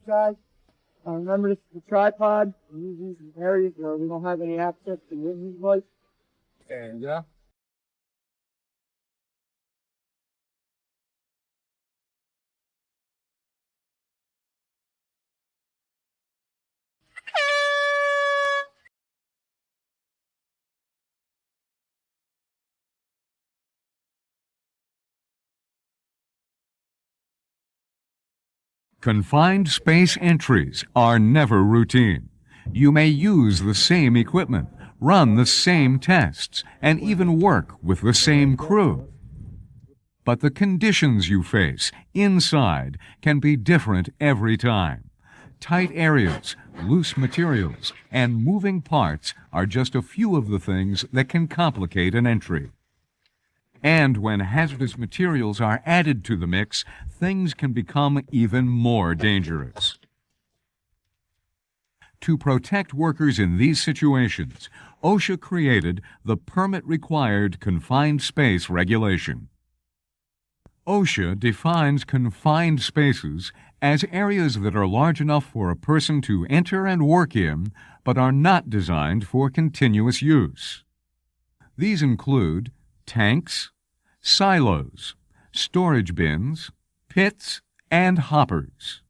outside. Remember, this is a tripod. We use these in areas where we don't have any access to witness voice. And yeah. Confined space entries are never routine. You may use the same equipment, run the same tests, and even work with the same crew. But the conditions you face inside can be different every time. Tight areas, loose materials, and moving parts are just a few of the things that can complicate an entry. And when hazardous materials are added to the mix, things can become even more dangerous. To protect workers in these situations, OSHA created the Permit-Required Confined Space Regulation. OSHA defines confined spaces as areas that are large enough for a person to enter and work in, but are not designed for continuous use. These include tanks, silos, storage bins, pits, and hoppers.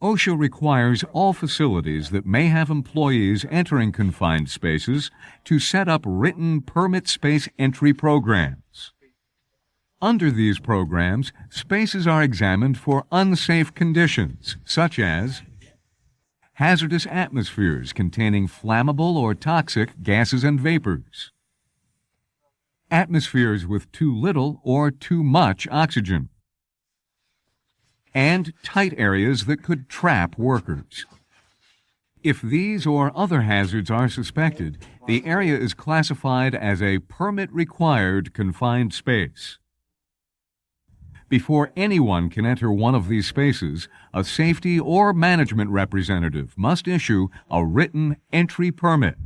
OSHA requires all facilities that may have employees entering confined spaces to set up written permit space entry programs. Under these programs, spaces are examined for unsafe conditions, such as hazardous atmospheres containing flammable or toxic gases and vapors, atmospheres with too little or too much oxygen, and tight areas that could trap workers. If these or other hazards are suspected, the area is classified as a permit-required confined space. Before anyone can enter one of these spaces, a safety or management representative must issue a written entry permit.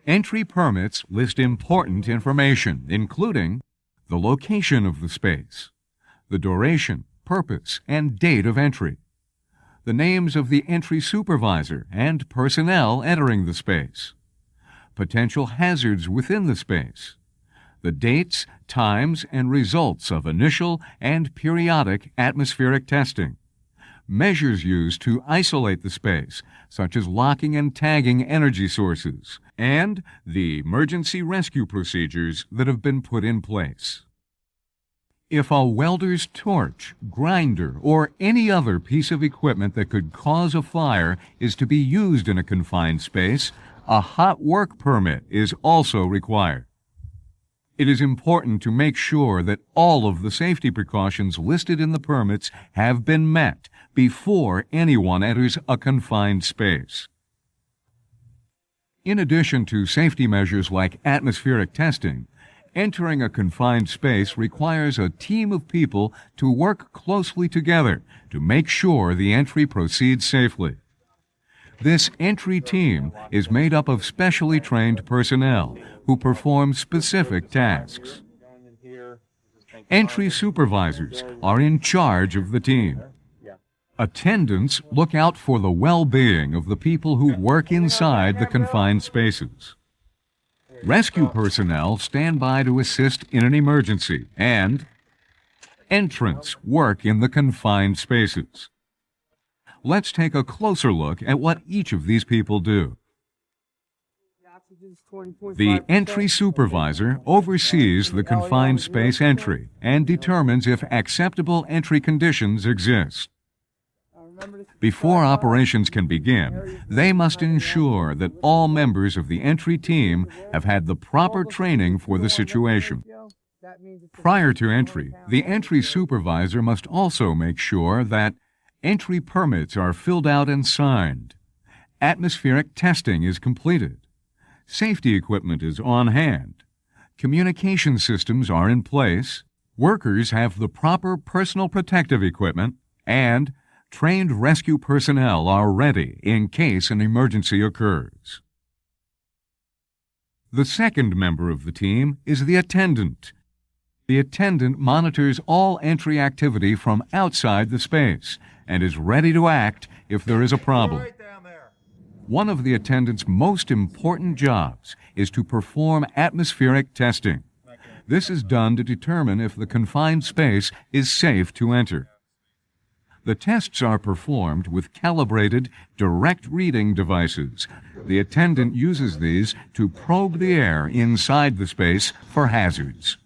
Entry permits list important information, including the location of the space, the duration, purpose, and date of entry, the names of the entry supervisor and personnel entering the space, potential hazards within the space, the dates, times, and results of initial and periodic atmospheric testing, measures used to isolate the space, such as locking and tagging energy sources, and the emergency rescue procedures that have been put in place. If a welder's torch, grinder, or any other piece of equipment that could cause a fire is to be used in a confined space, a hot work permit is also required. It is important to make sure that all of the safety precautions listed in the permits have been met before anyone enters a confined space. In addition to safety measures like atmospheric testing, entering a confined space requires a team of people to work closely together to make sure the entry proceeds safely. This entry team is made up of specially trained personnel who perform specific tasks. Entry supervisors are in charge of the team. Attendants look out for the well-being of the people who work inside the confined spaces. Rescue personnel stand by to assist in an emergency, and entrants work in the confined spaces. Let's take a closer look at what each of these people do. The entry supervisor oversees the confined space entry and determines if acceptable entry conditions exist. Before operations can begin, they must ensure that all members of the entry team have had the proper training for the situation. Prior to entry, the entry supervisor must also make sure that entry permits are filled out and signed, atmospheric testing is completed, safety equipment is on hand, communication systems are in place, workers have the proper personal protective equipment, and trained rescue personnel are ready in case an emergency occurs. The second member of the team is the attendant. The attendant monitors all entry activity from outside the space and is ready to act if there is a problem. One of the attendants' most important jobs is to perform atmospheric testing. This is done to determine if the confined space is safe to enter. The tests are performed with calibrated, direct reading devices. The attendant uses these to probe the air inside the space for hazards.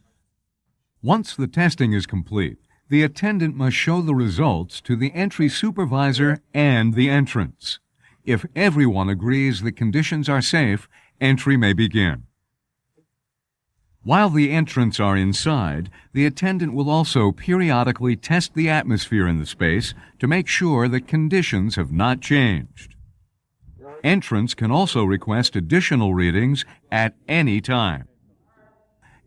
Once the testing is complete, the attendant must show the results to the entry supervisor and the entrants. If everyone agrees the conditions are safe, entry may begin. While the entrants are inside, the attendant will also periodically test the atmosphere in the space to make sure that conditions have not changed. Entrants can also request additional readings at any time.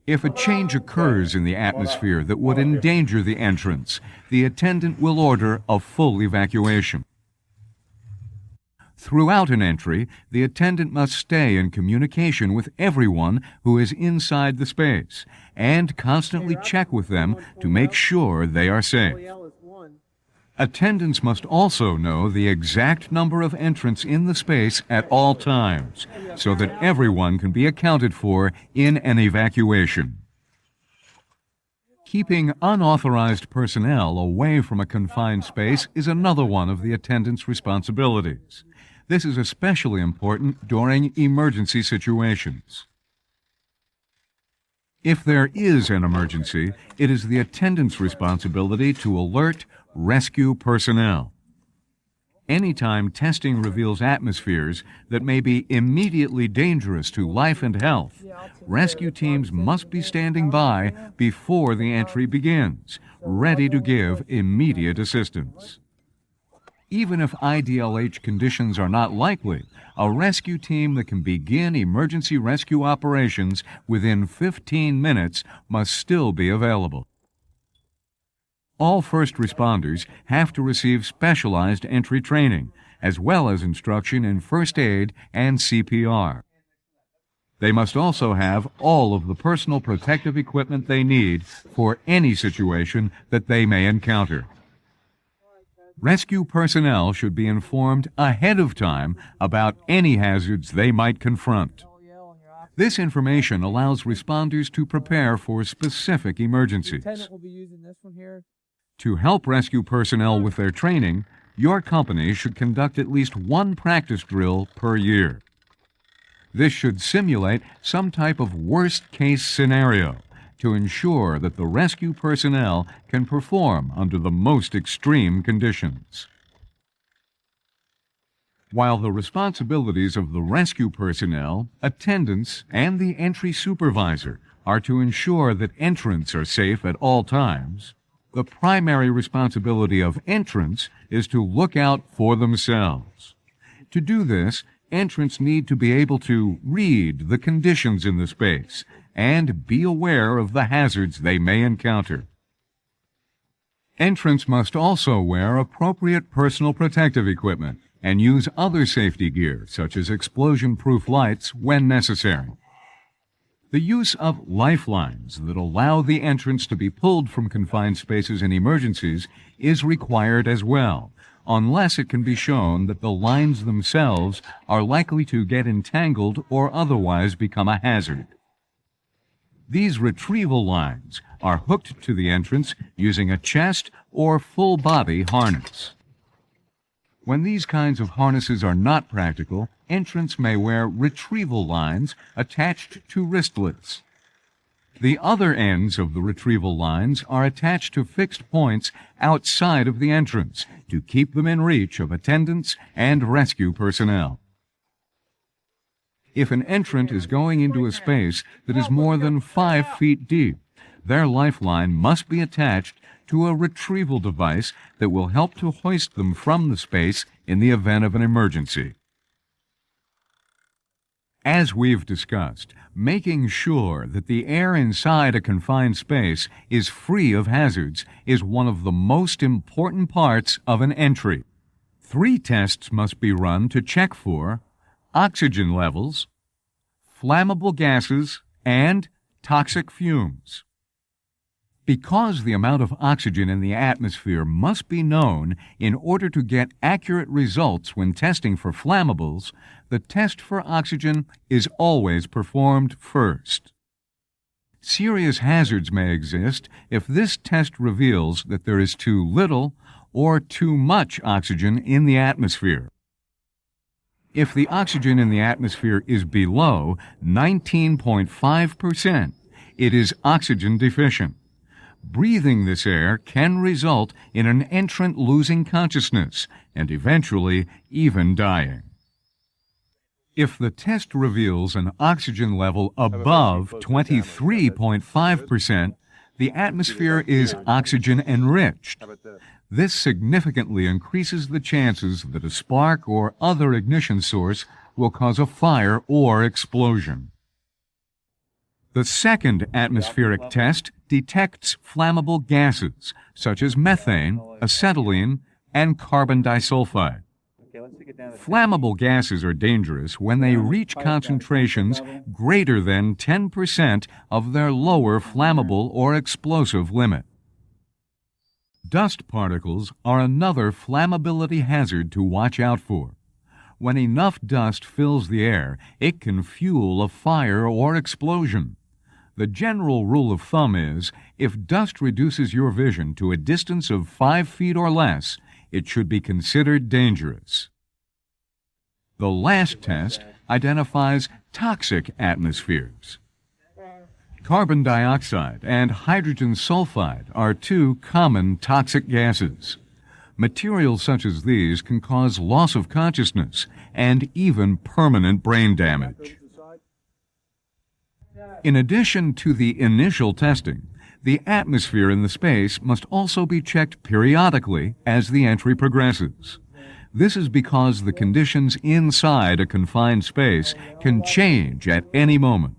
If a change occurs in the atmosphere that would endanger the entrants, the attendant will order a full evacuation. Throughout an entry, the attendant must stay in communication with everyone who is inside the space and constantly check with them to make sure they are safe. Attendants must also know the exact number of entrants in the space at all times so that everyone can be accounted for in an evacuation. Keeping unauthorized personnel away from a confined space is another one of the attendant's responsibilities. This is especially important during emergency situations. If there is an emergency, it is the attendant's responsibility to alert rescue personnel. Anytime testing reveals atmospheres that may be immediately dangerous to life and health, rescue teams must be standing by before the entry begins, ready to give immediate assistance. Even if IDLH conditions are not likely, a rescue team that can begin emergency rescue operations within 15 minutes must still be available. All first responders have to receive specialized entry training, as well as instruction in first aid and CPR. They must also have all of the personal protective equipment they need for any situation that they may encounter. Rescue personnel should be informed ahead of time about any hazards they might confront. This information allows responders to prepare for specific emergencies. To help rescue personnel with their training, your company should conduct at least one practice drill per year. This should simulate some type of worst-case scenario to ensure that the rescue personnel can perform under the most extreme conditions. While the responsibilities of the rescue personnel, attendants, and the entry supervisor are to ensure that entrants are safe at all times, the primary responsibility of entrants is to look out for themselves. To do this, entrants need to be able to read the conditions in the space and be aware of the hazards they may encounter. Entrants must also wear appropriate personal protective equipment and use other safety gear, such as explosion-proof lights, when necessary. The use of lifelines that allow the entrants to be pulled from confined spaces in emergencies is required as well, unless it can be shown that the lines themselves are likely to get entangled or otherwise become a hazard. These retrieval lines are hooked to the entrance using a chest or full-body harness. When these kinds of harnesses are not practical, entrants may wear retrieval lines attached to wristlets. The other ends of the retrieval lines are attached to fixed points outside of the entrance to keep them in reach of attendants and rescue personnel. If an entrant is going into a space that is more than 5 feet deep, their lifeline must be attached to a retrieval device that will help to hoist them from the space in the event of an emergency. As we've discussed, making sure that the air inside a confined space is free of hazards is one of the most important parts of an entry. 3 tests must be run to check for oxygen levels, flammable gases, and toxic fumes. Because the amount of oxygen in the atmosphere must be known in order to get accurate results when testing for flammables, the test for oxygen is always performed first. Serious hazards may exist if this test reveals that there is too little or too much oxygen in the atmosphere. If the oxygen in the atmosphere is below 19.5%, it is oxygen deficient. Breathing this air can result in an entrant losing consciousness and eventually even dying. If the test reveals an oxygen level above 23.5%, the atmosphere is oxygen enriched. This significantly increases the chances that a spark or other ignition source will cause a fire or explosion. The second atmospheric test detects flammable gases such as methane, acetylene, and carbon disulfide. Flammable gases are dangerous when they reach concentrations greater than 10% of their lower flammable or explosive limit. Dust particles are another flammability hazard to watch out for. When enough dust fills the air, it can fuel a fire or explosion. The general rule of thumb is, if dust reduces your vision to a distance of 5 feet or less, it should be considered dangerous. The last test identifies toxic atmospheres. Carbon dioxide and hydrogen sulfide are two common toxic gases. Materials such as these can cause loss of consciousness and even permanent brain damage. In addition to the initial testing, the atmosphere in the space must also be checked periodically as the entry progresses. This is because the conditions inside a confined space can change at any moment.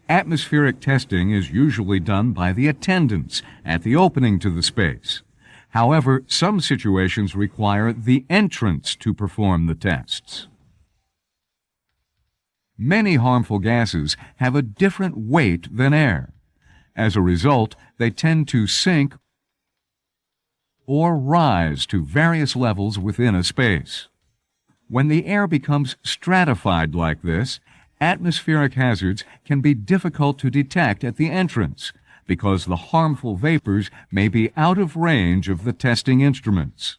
Atmospheric testing is usually done by the attendants at the opening to the space. However, some situations require the entrants to perform the tests. Many harmful gases have a different weight than air. As a result, they tend to sink or rise to various levels within a space. When the air becomes stratified like this, atmospheric hazards can be difficult to detect at the entrance because the harmful vapors may be out of range of the testing instruments.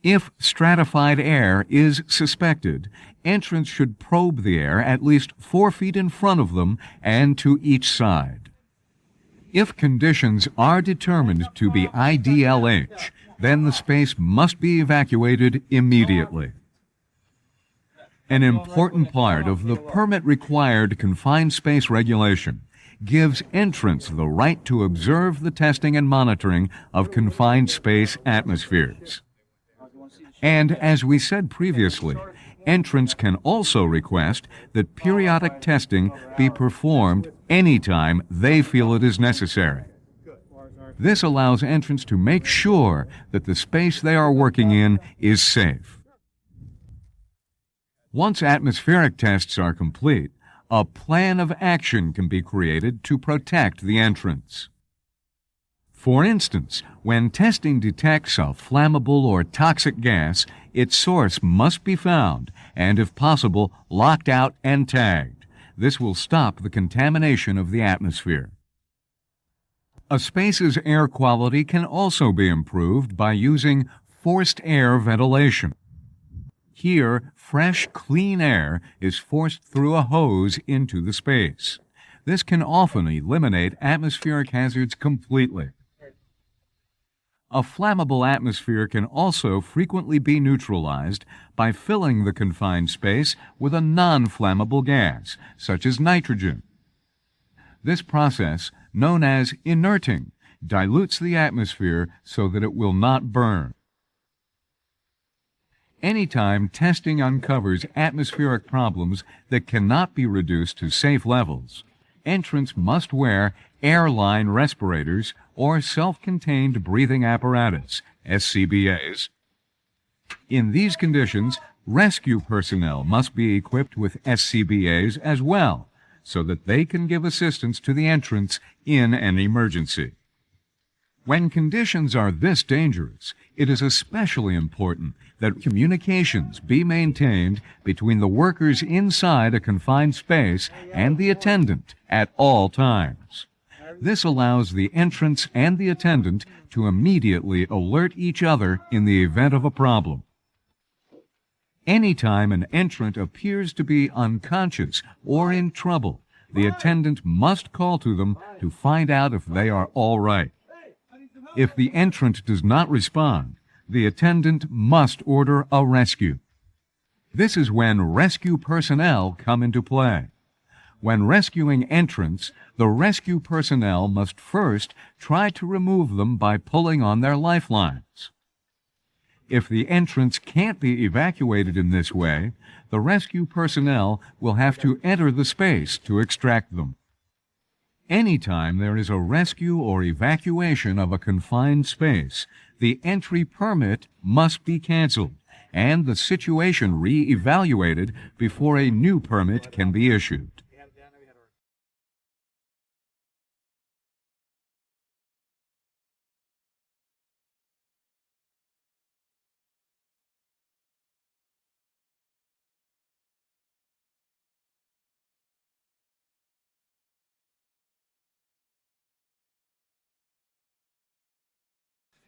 If stratified air is suspected, entrants should probe the air at least 4 feet in front of them and to each side. If conditions are determined to be IDLH, then the space must be evacuated immediately. An important part of the permit-required confined space regulation gives entrants the right to observe the testing and monitoring of confined space atmospheres. And as we said previously, entrants can also request that periodic testing be performed anytime they feel it is necessary. This allows entrants to make sure that the space they are working in is safe. Once atmospheric tests are complete, a plan of action can be created to protect the entrants. For instance, when testing detects a flammable or toxic gas, its source must be found and, if possible, locked out and tagged. This will stop the contamination of the atmosphere. A space's air quality can also be improved by using forced air ventilation. Here, fresh, clean air is forced through a hose into the space. This can often eliminate atmospheric hazards completely. A flammable atmosphere can also frequently be neutralized by filling the confined space with a non-flammable gas, such as nitrogen. This process, known as inerting, dilutes the atmosphere so that it will not burn. Anytime testing uncovers atmospheric problems that cannot be reduced to safe levels, entrants must wear airline respirators or self-contained breathing apparatus, SCBAs. In these conditions, rescue personnel must be equipped with SCBAs as well, so that they can give assistance to the entrants in an emergency. When conditions are this dangerous, it is especially important that communications be maintained between the workers inside a confined space and the attendant at all times. This allows the entrants and the attendant to immediately alert each other in the event of a problem. Anytime an entrant appears to be unconscious or in trouble, the attendant must call to them to find out if they are all right. If the entrant does not respond, the attendant must order a rescue. This is when rescue personnel come into play. When rescuing entrants, the rescue personnel must first try to remove them by pulling on their lifelines. If the entrants can't be evacuated in this way, the rescue personnel will have to enter the space to extract them. Anytime there is a rescue or evacuation of a confined space, the entry permit must be canceled and the situation re-evaluated before a new permit can be issued.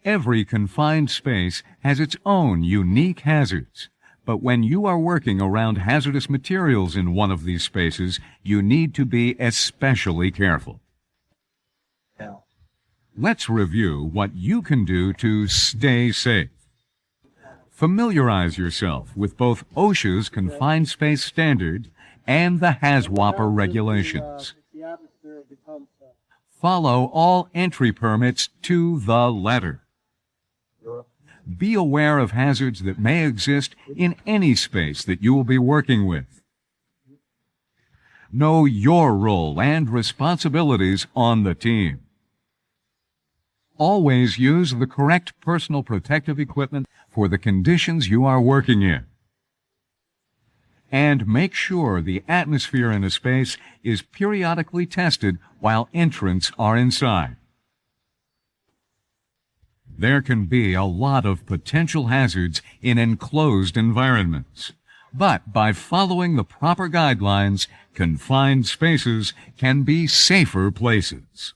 Every confined space has its own unique hazards. But when you are working around hazardous materials in one of these spaces, you need to be especially careful. Let's review what you can do to stay safe. Familiarize yourself with both OSHA's confined space standard and the HAZWOPER regulations. Follow all entry permits to the letter. Be aware of hazards that may exist in any space that you will be working with. Know your role and responsibilities on the team. Always use the correct personal protective equipment for the conditions you are working in. And make sure the atmosphere in a space is periodically tested while entrants are inside. There can be a lot of potential hazards in enclosed environments. But by following the proper guidelines, confined spaces can be safer places.